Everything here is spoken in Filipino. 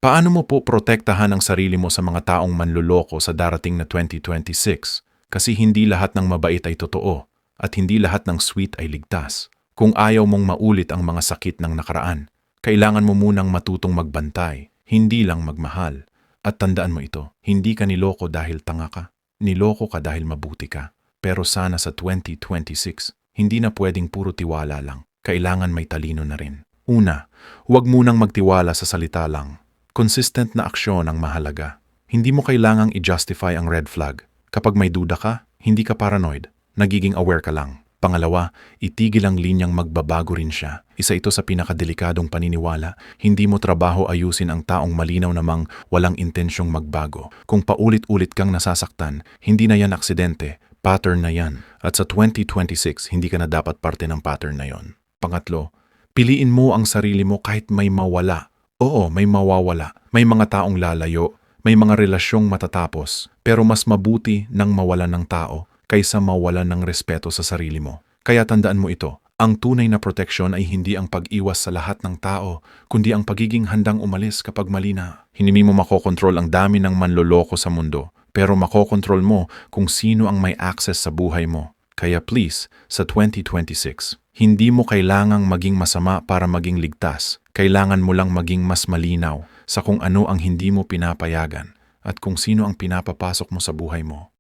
Paano mo po protektahan ang sarili mo sa mga taong manloloko sa darating na 2026? Kasi hindi lahat ng mabait ay totoo at hindi lahat ng sweet ay ligtas. Kung ayaw mong maulit ang mga sakit ng nakaraan, kailangan mo munang matutong magbantay, hindi lang magmahal. At tandaan mo ito, hindi ka niloko dahil tanga ka. Niloko ka dahil mabuti ka. Pero sana sa 2026, hindi na pwedeng puro tiwala lang. Kailangan may talino na rin. Una, huwag munang magtiwala sa salita lang. Consistent na aksyon ang mahalaga. Hindi mo kailangang i-justify ang red flag. Kapag may duda ka, hindi ka paranoid. Nagiging aware ka lang. Pangalawa, itigil ang linyang magbabago rin siya. Isa ito sa pinakadelikadong paniniwala. Hindi mo trabaho ayusin ang taong malinaw namang walang intensyong magbago. Kung paulit-ulit kang nasasaktan, hindi na yan aksidente. Pattern na yan. At sa 2026, hindi ka na dapat parte ng pattern na yon. Pangatlo, piliin mo ang sarili mo kahit may mawala. Oo, may mawawala. May mga taong lalayo. May mga relasyong matatapos. Pero mas mabuti nang mawalan ng tao kaysa mawalan ng respeto sa sarili mo. Kaya tandaan mo ito. Ang tunay na proteksyon ay hindi ang pag-iwas sa lahat ng tao, kundi ang pagiging handang umalis kapag mali na. Hindi mo makokontrol ang dami ng manloloko sa mundo, pero makokontrol mo kung sino ang may access sa buhay mo. Kaya please, sa 2026, hindi mo kailangang maging masama para maging ligtas. Kailangan mo lang maging mas malinaw sa kung ano ang hindi mo pinapayagan at kung sino ang pinapapasok mo sa buhay mo.